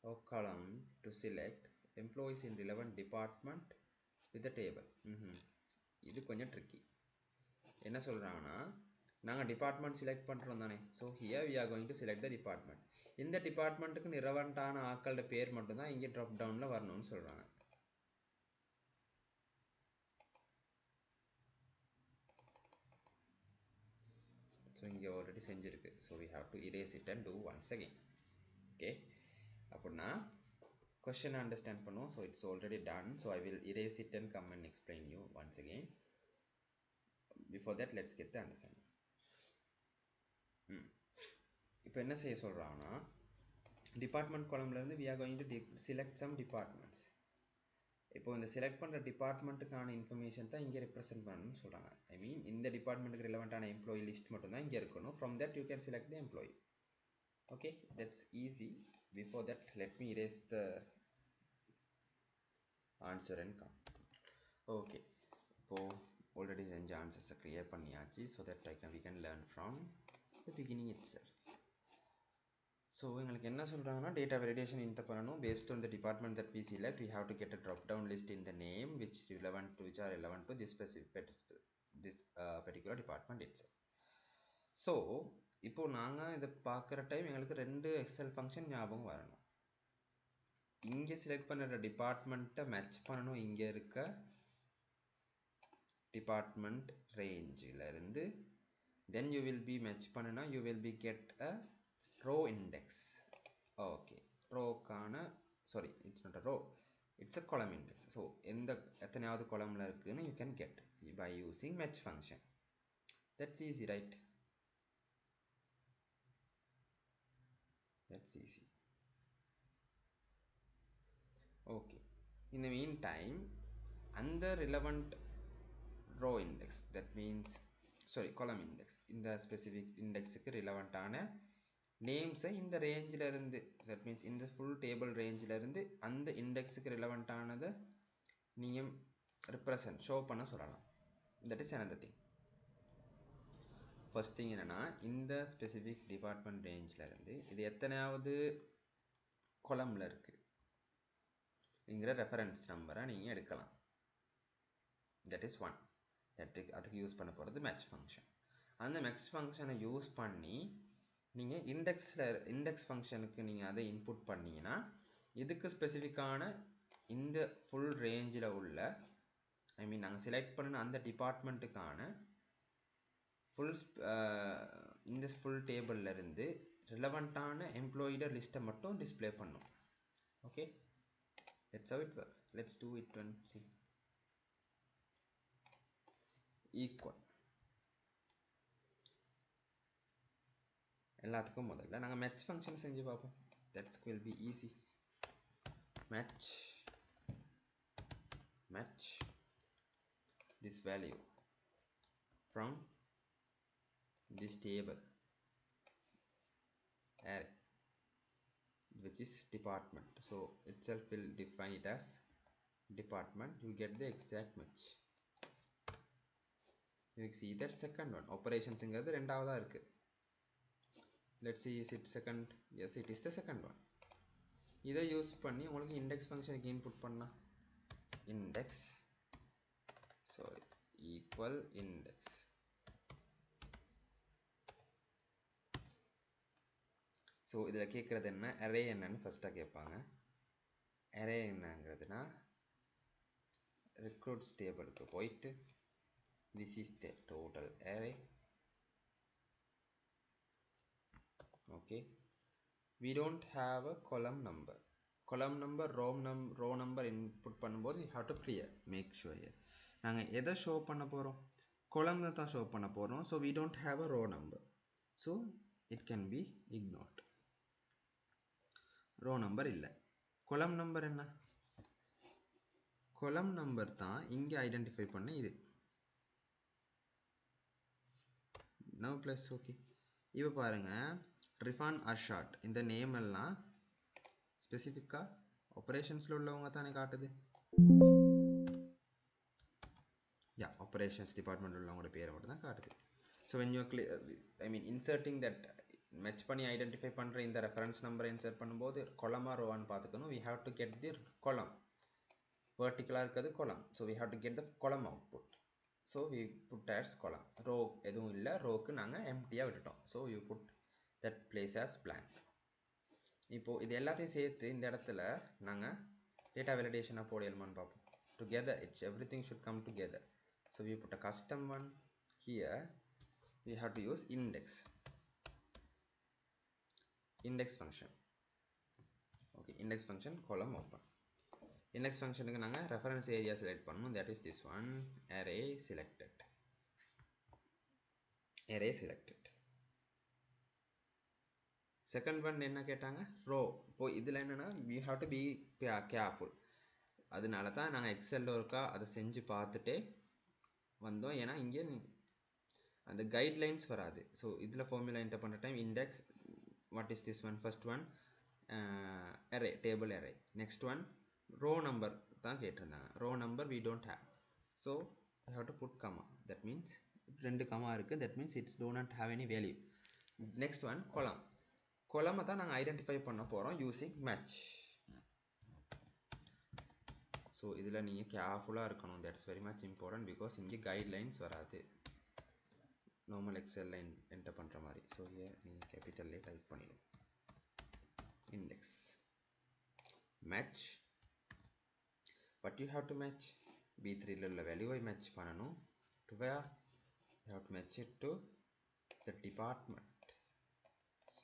or column to select employees in relevant department with the table. இது கொஞ்சம் tricky. என்ன சொல்கிறாங்கன்னா, நாங்கள் department select பண்ணுறோம் தானே. So here we are going to select the department. இந்த டிபார்ட்மெண்ட்டுக்கு ரிலவெண்ட்டான ஆக்களோட பேர் மட்டும்தான் இங்கே ட்ராப் டவுனில் வரணும்னு சொல்கிறாங்க. ஸோ இங்கே ஆல்ரெடி செஞ்சுருக்கு. So we have to erase it and do once again. Okay, அப்படின்னா கொஸ்டின் அண்டர்ஸ்டாண்ட் பண்ணுவோம். So it's already done. So I will erase it and come and explain you once again. Before that let's get the understanding. இப்போ என்ன செய்ய சொல்கிறாங்கன்னா, department காலம்லேருந்து we are going to select some departments. இப்போ இந்த select பண்ணுற டிபார்ட்மெண்ட்டுக்கான information தான் இங்கே ரெப்ரசென்ட் பண்ணணும்னு சொல்கிறாங்க. ஐ மீன் இந்த டிபார்ட்மெண்ட்டுக்கு ரிலவெண்ட்டான எம்ப்ளாயி லிஸ்ட் மட்டும் தான் இங்கே இருக்கணும். From that you can select the employee. Okay, that's easy. Before that let me erase the answer and come. Okay, இப்போது ஆல்ரெடி செஞ்ச ஆன்சர்ஸை க்ளியர் பண்ணியாச்சு. So that we can learn from the beginning itself. ஸோ எங்களுக்கு என்ன சொல்கிறாங்கன்னா, data validation enter பண்ணணும். Based on the department that we select we have to get a drop down list in the name which are relevant to this particular department itself. So இப்போ நாங்கள் இதை பார்க்குற time எங்களுக்கு 2 XL function ஞாபகம் வரணும். இங்கே select பண்ணுற டிபார்ட்மெண்ட்டை மேட்ச் பண்ணணும். இங்கே இருக்க டிபார்ட்மெண்ட் ரேஞ்சில் இருந்து then you will be match பண்ணனா you will be get a row index. Okay, row கான sorry it's not a row, it's a column index. So எந்த எத்தனையாவது columnல இருக்குன்னு you can get by using match function. That's easy, right? That's easy. Okay, in the meantime and the relevant row index, that means sorry column index, இந்த specific indexக்கு relevant ஆன நேம்ஸை இந்த ரேஞ்சில் இருந்து, that means இந்த full table ரேஞ்சில் இருந்து அந்த இண்டெக்ஸுக்கு relevant ஆனதை நீங்கள் represent show பண்ண சொல்லலாம். that is another thing. first thing என்னன்னா, இந்த specific department ரேஞ்சில் இருந்து இது எத்தனையாவது columnல இருக்கு இங்கிற ரெஃபரன்ஸ் நம்பரை நீங்கள் எடுக்கலாம். that is one. அதுக்கு யூஸ் பண்ண போகிறது மேட்ச் ஃபங்க்ஷன். அந்த மேட்ச் ஃபங்க்ஷனை யூஸ் பண்ணி நீங்கள் இண்டெக்ஸ் ஃபங்க்ஷனுக்கு நீங்கள் அதை இன்புட் பண்ணிங்கன்னா இதுக்கு ஸ்பெசிஃபிக்கான இந்த ஃபுல் ரேஞ்சில் உள்ள நாங்கள் செலக்ட் பண்ணின அந்த டிபார்ட்மெண்ட்டுக்கான இந்த ஃபுல் டேபிளில் இருந்து ரிலவெண்ட்டான எம்ப்ளாயியோட லிஸ்ட்டை மட்டும் டிஸ்பிளே பண்ணும். Okay, that's how it works. Let's do it and see. Equal எல்லாத்துக்கும் முதல்ல நாங்கள் மேட்ச் ஃபங்க்ஷன் செஞ்சு பார்ப்போம். That's will be easy. match this value from this table array which is department. So itself will define it as department. You get the exact match. You see that second one operations இங்கிறது ரெண்டாவதா இருக்கு. Let's see, is it second? Yes, it is the second one. இதை use பண்ணி உங்களுக்கு index ஃபங்க்ஷனுக்கு input பண்ணா index equal index. So இதில் கேட்குறது என்ன, அரே என்னன்னு ஃபஸ்ட்டாக கேட்பாங்க. அரே என்னங்கிறதுனா ரெக்ரூட்ஸ் டேபிளுக்கு போயிட்டு this is the total array. Okay, we don't have a column number, row number input பண்ணும்போது you have to clear, make sure here நாங்கள் எதை ஷோ பண்ண போகிறோம், column தான் ஷோ பண்ண போகிறோம். So we don't have a row number, so it can be ignored. row number இல்லை. column number என்ன, column number தான் இங்கே ஐடென்டிஃபை பண்ண இது. now plus okay. இப்போ பாருங்கள், ரிஃபான் அர்ஷாட் இந்த நேம் எல்லாம் ஸ்பெசிஃபிக்காக ஆப்ரேஷன்ஸில் உள்ளவங்க தானே காட்டுது. ஆப்ரேஷன்ஸ் டிபார்ட்மெண்ட் உள்ளவங்களோட பேரை மட்டும் தான் காட்டுது. So when you inserting that match பண்ணி ஐடென்டிஃபை பண்ணுற இந்த ரெஃபரன்ஸ் நம்பரை இன்சர்ட் பண்ணும்போது கொலமா ரோவான்னு பார்த்துக்கணும். we have to get the column, verticalaக இருக்கிறது column. so we have to get the column output. so we put as column. row எதுவும் இல்லை, ரோக்கு நாங்கள் எம்டியாக விட்டுட்டோம். so you put that place as blank. இப்போது இது எல்லாத்தையும் சேர்த்து இந்த இடத்துல நாங்கள் டேட்டா வேலிடேஷனாக போடலாமான்னு பார்ப்போம். together everything should come together. so we put a custom one here. we have to use index function. okay, index function column open. index functionக்கு நாங்கள் reference area select பண்ணணும். that is this one, array selected. Second one என்ன கேட்டாங்க, row. இப்போ இதில் என்னென்னா we have to be careful. அதனால தான் நாங்கள் எக்ஸலில் இருக்கா அதை செஞ்சு பார்த்துட்டே வந்தோம். ஏன்னா இங்கே அந்த கைட்லைன்ஸ் வராது. ஸோ இதில் ஃபார்முலா என்டர் பண்ணுற time index, what is this one, first one array, table array. Next one row number தான் கேட்டிருந்தாங்க. Row number we don't have. so we have to put comma. that means 2 comma இருக்குது. that means it's do not have any value. next one column. column தான் நாங்கள் identify பண்ண போகிறோம் using match. So இதில் நீங்கள் கேர்ஃபுல்லாக இருக்கணும். that's very much important because இங்கே கைட்லைன்ஸ் வராது. நார்மல் எக்ஸலில் என்டர் பண்ணுற மாதிரி. ஸோ here நீ கேபிட்டல்லே டைப் பண்ணிடும். Index match. What you have to match? B3 உள்ள வேல்யூவை மேட்ச் பண்ணணும். To where? You have to match it to the department.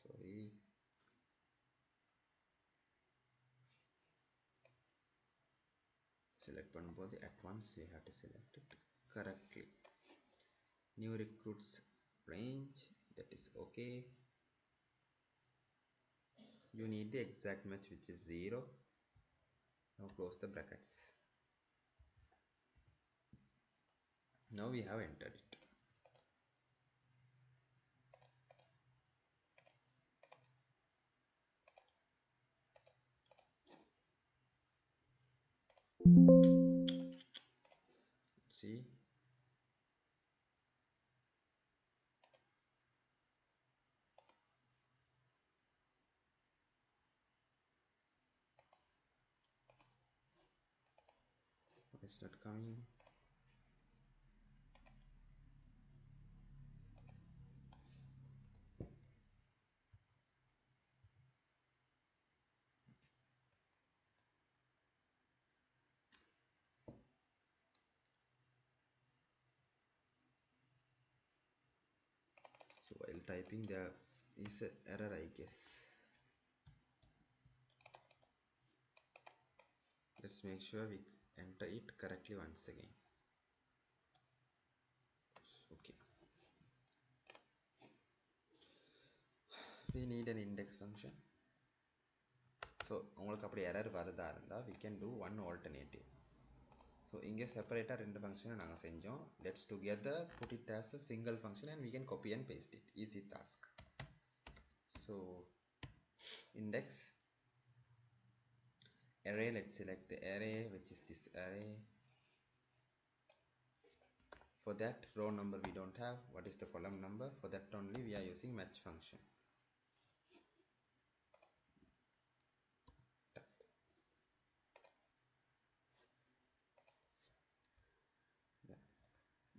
Sorry. Select பண்ணும்போது at once you have to select it correctly. New recruits range, that is okay. You need the exact match, which is 0. Now close the brackets. Now we have entered it. See, it's not coming. So while typing there is an error, I guess. Let's make sure we enter it correctly once again. Okay. We need an index function. So உங்களுக்கு அப்படி error வருதா இருந்தால் we can do one alternative. So இங்கே செப்பரேட்டாக ரெண்டு ஃபங்க்ஷனை நாங்கள் செஞ்சோம். Let's together put it as a single function and we can copy and paste it. Easy task. So index array, let's select the array, which is this array. For that row number we don't have. What is the column number? For that only we are using match function.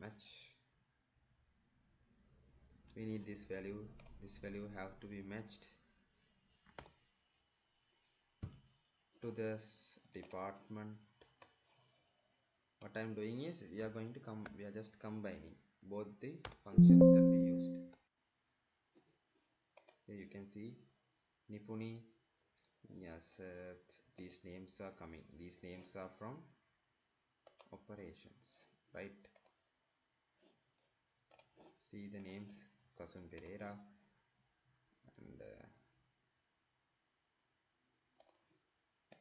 Match. We need this value. This value have to be matched to this department. What I am doing is we are just combining both the functions that we used. Here you can see Nipuni. Yes, these names are coming. These names are from operations, right? See the names Kasun Pereira and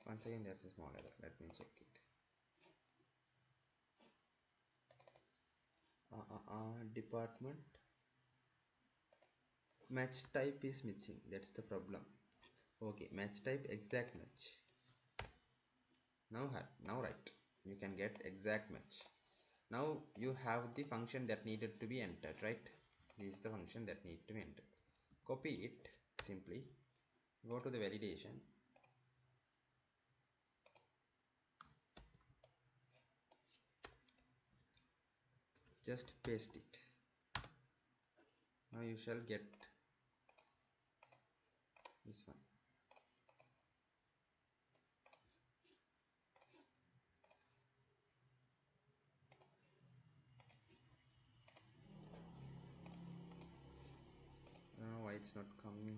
once again there's a small error. Let me check it. Department match type is missing. That's the problem. Okay, match type exact match. Now right, you can get exact match. Now you have the function that needed to be entered, right? This is the function that need to be entered. Copy it simply, go to the validation, just paste it. Now you shall get this one. Why it's not coming?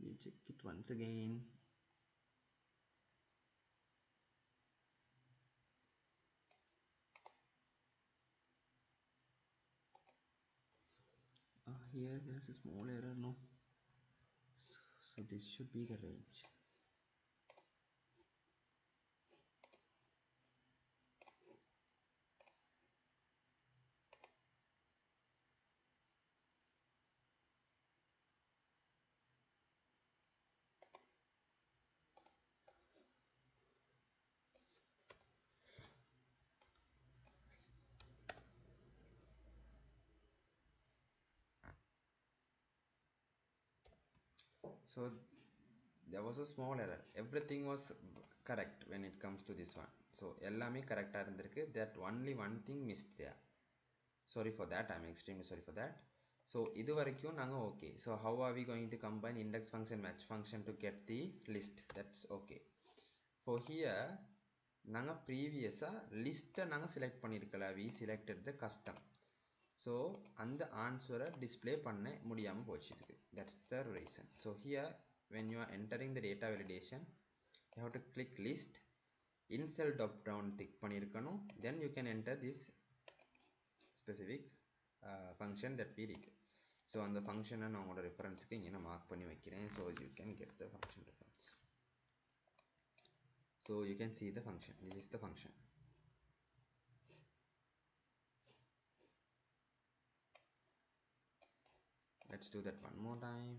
We check it once again. Here there's a small error. No, so this should be the range. So there was a small error. Everything was correct when it comes to this one. So எல்லாமே கரெக்டாக இருந்திருக்கு. That only one thing missed there. Sorry for that, I'm extremely sorry for that. So இது வரைக்கும் நாங்க okay. So how are we going to combine index function match function to get the list? That's okay. For here நாங்க previously list நாங்க select பண்ணிருக்கல, we selected the custom. So அந்த answer display பண்ண முடியாம போச்சு இதுக்கு. That's the reason. So here when you are entering the data validation, you have to click list, in cell drop down tick பண்ணிருக்கணும், then you can enter this specific function that we did. So on the function நான் உங்களோட ரெஃபரன்ஸ்க்கு இங்கே நான் mark பண்ணி வைக்கிறேன், so you can get the function reference. So you can see the function, this is the function. Let's do that one more time.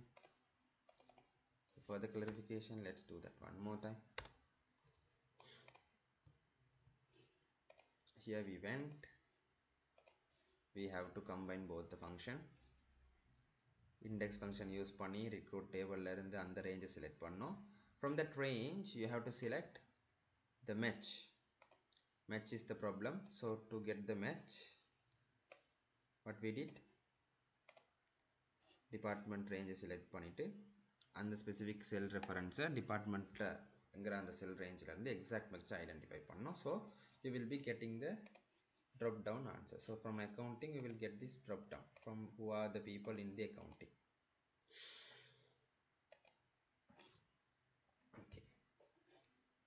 So for the clarification, let's do that one more time. Here we went, we have to combine both the function. Index function use பண்ணி recruit table ல இருந்து அந்த range select பண்ணோம். From that range you have to select the match. Match is the problem. So to get the match, what we did, department range select பண்ணிட்டு அந்த specific cell reference departmentல என்கிற அந்த cell range ல இருந்து exact match identify பண்ணோம். So you will be getting the drop down answer. So from accounting you will get this drop down from who are the people in the accounting. Okay,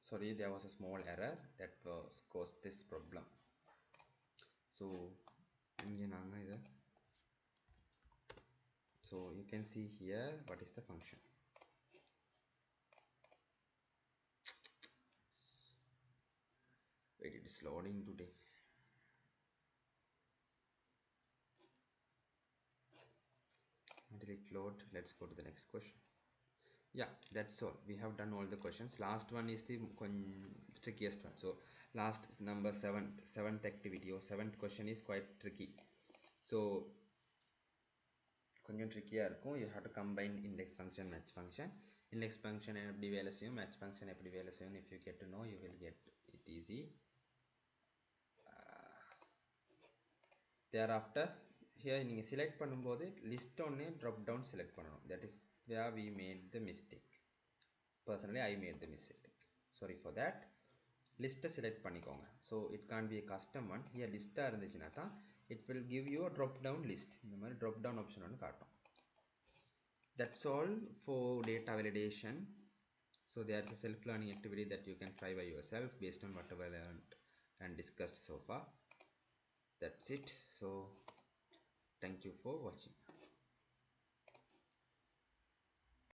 sorry, there was a small error that was caused this problem. So இங்க நாங்க இத, so you can see here what is the function. Wait, it is loading today. Until it load, let's go to the next question. Yeah, that's all. We have done all the questions. Last one is the trickiest one. So last number seventh activity or seventh question is quite tricky. So கொஞ்சம் ட்ரிக்கியாக இருக்கும். You have to combine index function match function. Index function எப்படி வேலை செய்யும், match function எப்படி வேலை செய்யும், if you get to know you will get it easy. Thereafter here நீங்கள் select பண்ணும்போது list ஒன்னே drop down select பண்ணணும். That is where we made the mistake. Personally I made the mistake, sorry for that. List select பண்ணிக்கோங்க. So it can't be a custom one. Here list இருந்துச்சுன்னா தான் it will give you a drop down list. இந்த மாதிரி drop down option ஒன்று காட்டும். That's all for data validation. So there's a self-learning activity that you can try by yourself based on whatever learned and discussed so far. That's it. So thank you for watching.